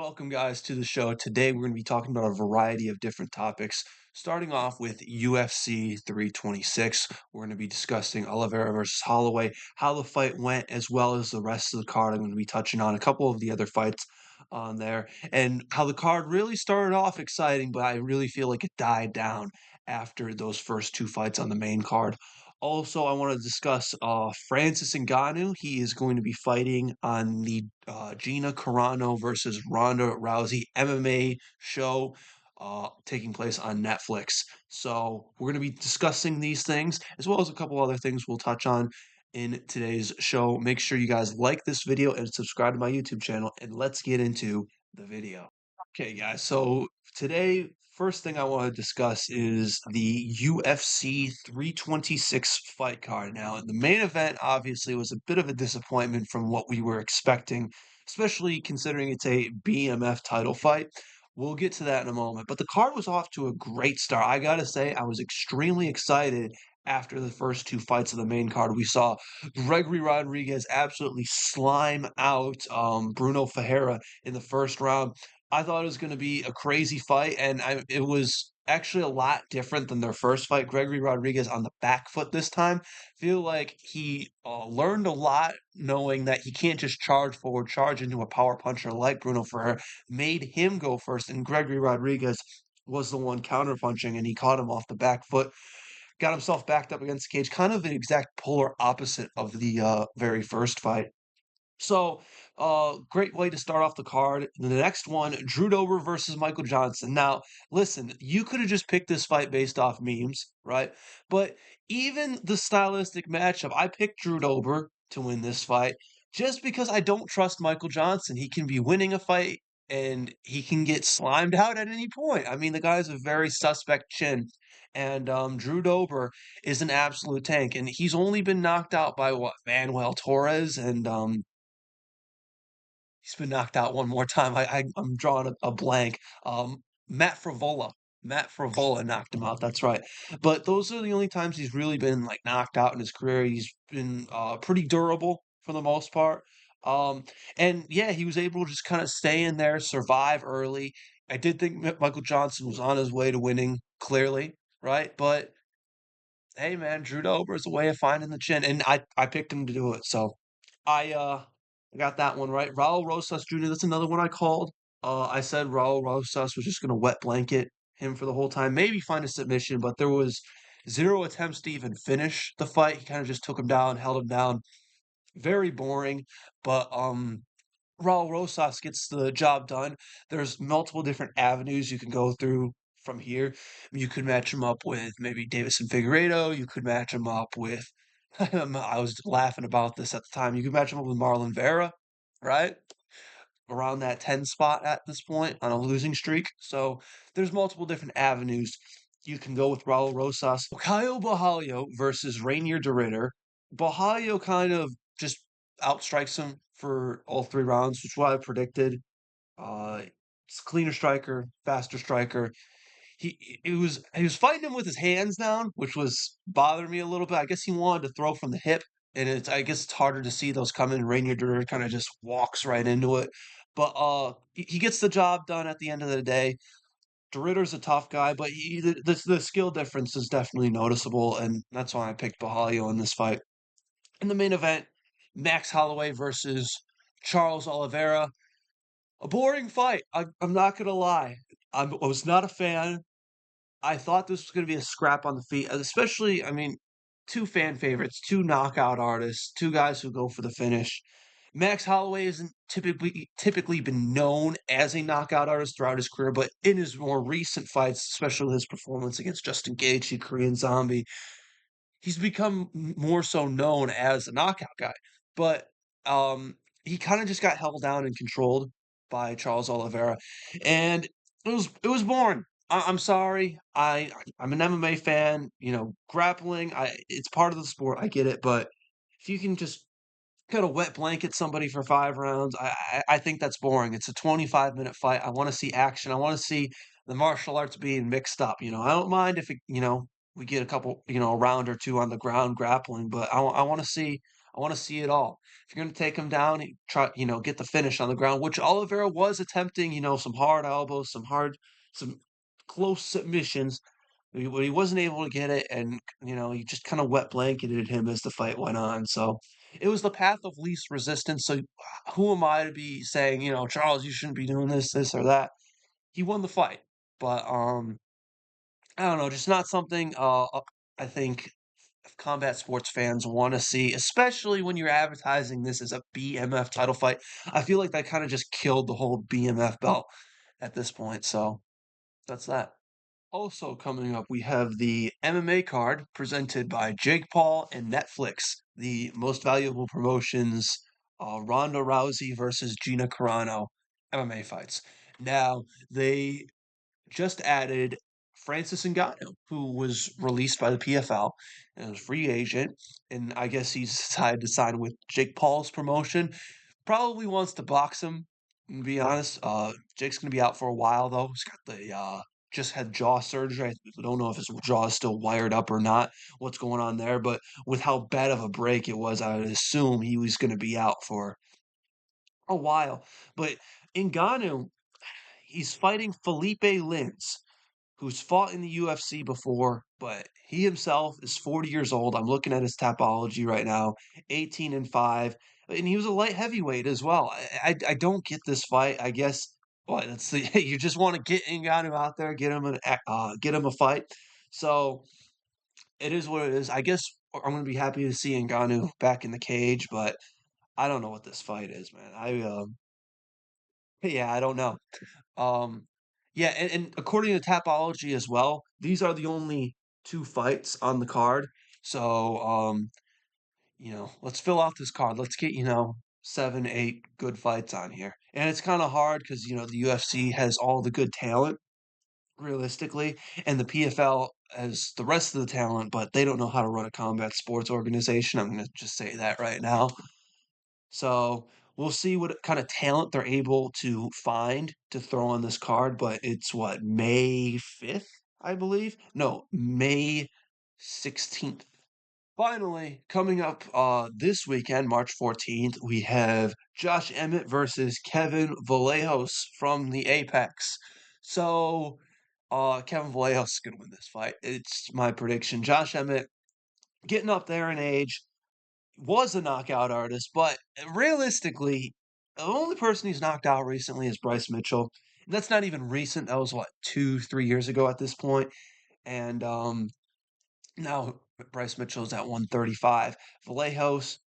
Welcome, guys, to the show. Today, we're going to be talking about a variety of different topics, starting off with UFC 326. We're going to be discussing Oliveira versus Holloway, how the fight went, as well as the rest of the card. I'm going to be touching on a couple of the other fights on there, and how the card really started off exciting, but I really feel like it died down after those first two fights on the main card. Also, I want to discuss Francis Ngannou. He is going to be fighting on the Gina Carano versus Ronda Rousey MMA show taking place on Netflix. So we're going to be discussing these things as well as a couple other things we'll touch on in today's show. Make sure you guys like this video and subscribe to my YouTube channel, and let's get into the video. Okay, guys. So today, first thing I want to discuss is the UFC 326 fight card. Now, the main event obviously was a bit of a disappointment from what we were expecting, especially considering it's a BMF title fight. We'll get to that in a moment. But the card was off to a great start. I gotta say, I was extremely excited after the first two fights of the main card. We saw Gregory Rodriguez absolutely slime out Bruno Ferreira in the first round. I thought it was going to be a crazy fight, and it was actually a lot different than their first fight. Gregory Rodriguez on the back foot this time. Feel like he learned a lot, knowing that he can't just charge forward, charge into a power puncher like Bruno Ferrer. Made him go first, and Gregory Rodriguez was the one counterpunching, and he caught him off the back foot. Got himself backed up against the cage, kind of the exact polar opposite of the very first fight. So, great way to start off the card. The next one, Drew Dober versus Michael Johnson. Now, listen, you could have just picked this fight based off memes, right? But even the stylistic matchup, I picked Drew Dober to win this fight just because I don't trust Michael Johnson. He can be winning a fight and he can get slimed out at any point. I mean, the guy's a very suspect chin. And Drew Dober is an absolute tank, and he's only been knocked out by what, Manuel Torres, and he's been knocked out one more time. I'm drawing a blank. Matt Frivola. Matt Frivola knocked him out. That's right. But those are the only times he's really been like knocked out in his career. He's been pretty durable for the most part. Um, and yeah, he was able to just kind of stay in there, survive early. I did think Michael Johnson was on his way to winning, clearly, right? But hey, man, Drew Dober is a way of finding the chin, and I picked him to do it. So I got that one right. Raul Rosas Jr. That's another one I called. I said Raul Rosas was just gonna wet blanket him for the whole time, maybe find a submission, but there was zero attempts to even finish the fight. He kind of just took him down, held him down. Very boring, but Raul Rosas gets the job done. There's multiple different avenues you can go through from here. You could match him up with maybe Davison Figueiredo. You could match him up with I was laughing about this at the time. You could match him up with Marlon Vera, right? Around that 10 spot at this point on a losing streak. So there's multiple different avenues. You can go with Raul Rosas. Kyle Bahalio versus Rainier de Ridder. Bahalio kind of just outstrikes him for all three rounds, which is what I predicted. Uh, it's a cleaner striker, faster striker. He was fighting him with his hands down, which was bothering me a little bit. I guess he wanted to throw from the hip, and I guess it's harder to see those coming. Rainier Durr kind of just walks right into it. But he gets the job done at the end of the day. DeRitter's a tough guy, but the skill difference is definitely noticeable, and that's why I picked Bahalio in this fight. In the main event, Max Holloway versus Charles Oliveira. A boring fight. I'm not gonna lie. I was not a fan. I thought this was going to be a scrap on the feet, especially, I mean, two fan favorites, two knockout artists, two guys who go for the finish. Max Holloway isn't typically been known as a knockout artist throughout his career, but in his more recent fights, especially his performance against Justin Gaethje, Korean Zombie, he's become more so known as a knockout guy. But he kind of just got held down and controlled by Charles Oliveira, and it was boring. I'm sorry. I'm an MMA fan. You know, grappling. It's part of the sport. I get it, but if you can just kind of wet blanket somebody for 5 rounds, I think that's boring. It's a 25-minute fight. I want to see action. I want to see the martial arts being mixed up. You know, I don't mind if we get a couple, a round or two on the ground grappling, but I want to see I want to see it all. If you're going to take him down, try, get the finish on the ground, which Oliveira was attempting, some hard elbows, some close submissions. But he wasn't able to get it, and he just kind of wet blanketed him as the fight went on. So it was the path of least resistance. So who am I to be saying, Charles, you shouldn't be doing this or that? He won the fight, but I don't know, just not something I think combat sports fans want to see, especially when you're advertising this as a BMF title fight. I feel like that kind of just killed the whole BMF belt at this point. So that's that. Also coming up, we have the MMA card presented by Jake Paul and Netflix, the most valuable promotions, Ronda Rousey versus Gina Carano MMA fights. Now, they just added Francis Ngannou, who was released by the PFL and was a free agent, and I guess he's decided to sign with Jake Paul's promotion. Probably wants to box him, to be honest. Jake's gonna be out for a while though. He's got the just had jaw surgery. I don't know if his jaw is still wired up or not. What's going on there? But with how bad of a break it was, I would assume he was going to be out for a while. But Ngannou, he's fighting Felipe Lins, who's fought in the UFC before, but he himself is 40 years old. I'm looking at his Tapology right now, 18-5, and he was a light heavyweight as well. I don't get this fight. I guess what that's the you just want to get Ngannou out there, get him a fight. So it is what it is. I guess I'm going to be happy to see Ngannou back in the cage, but I don't know what this fight is, man. Yeah, I don't know. Um, yeah, and according to Tapology as well, these are the only 2 fights on the card. So, let's fill out this card. Let's get, 7, 8 good fights on here. And it's kind of hard because, the UFC has all the good talent, realistically, and the PFL has the rest of the talent, but they don't know how to run a combat sports organization. I'm going to just say that right now. So we'll see what kind of talent they're able to find to throw on this card. But it's what, May 5th, I believe? No, May 16th. Finally, coming up this weekend, March 14th, we have Josh Emmett versus Kevin Vallejos from the Apex. So Kevin Vallejos is going to win this fight. It's my prediction. Josh Emmett getting up there in age, was a knockout artist, but realistically, the only person he's knocked out recently is Bryce Mitchell. And that's not even recent. That was what, 2, 3 years ago at this point. And now Bryce Mitchell's at 135. Vallejos,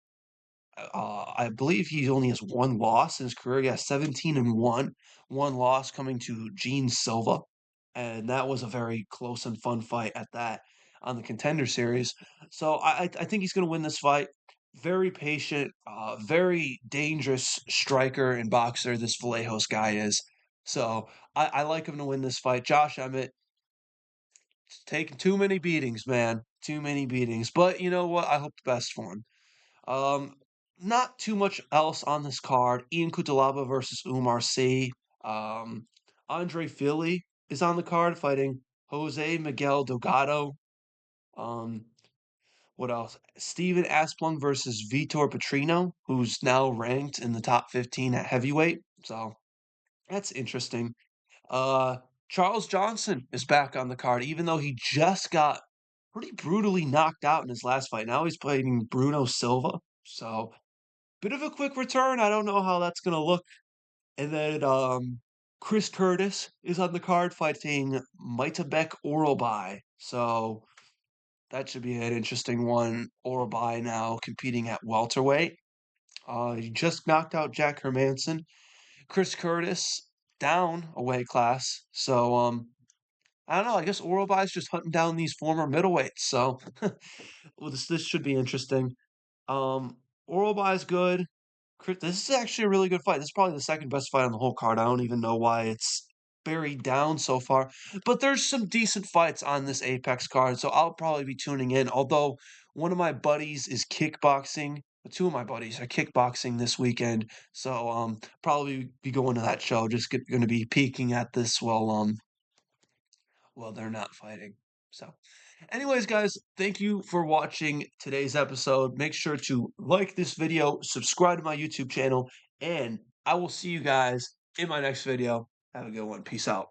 I believe he only has one loss in his career. He has 17-1. One loss coming to Gene Silva. And that was a very close and fun fight at that on the Contender Series. So I think he's going to win this fight. Very patient, very dangerous striker and boxer, this Vallejos guy is. So I like him to win this fight. Josh Emmett, taking too many beatings, man. Too many beatings. But you know what? I hope the best for him. Um, Not too much else on this card. Ian Cutelaba versus Umar C. Andre Fili is on the card fighting Jose Miguel Delgado. Um, what else? Steven Asplund versus Vitor Petrino, who's now ranked in the top 15 at heavyweight. So that's interesting. Uh, Charles Johnson is back on the card, even though he just got pretty brutally knocked out in his last fight. Now he's fighting Bruno Silva. So bit of a quick return. I don't know how that's gonna look. And then Chris Curtis is on the card fighting Maitabek Orobai. So that should be an interesting one. Orobai now competing at welterweight. He just knocked out Jack Hermanson. Chris Curtis down a weight class. So I don't know. I guess Orobai's just hunting down these former middleweights. So well, this should be interesting. Orobai's good. This is actually a really good fight. This is probably the second best fight on the whole card. I don't even know why it's buried down so far. But there's some decent fights on this Apex card, so I'll probably be tuning in. Although one of my buddies is kickboxing. Two of my buddies are kickboxing this weekend, so probably be going to that show. Just going to be peeking at this while they're not fighting. So, anyways, guys, thank you for watching today's episode. Make sure to like this video, subscribe to my YouTube channel, and I will see you guys in my next video. Have a good one. Peace out.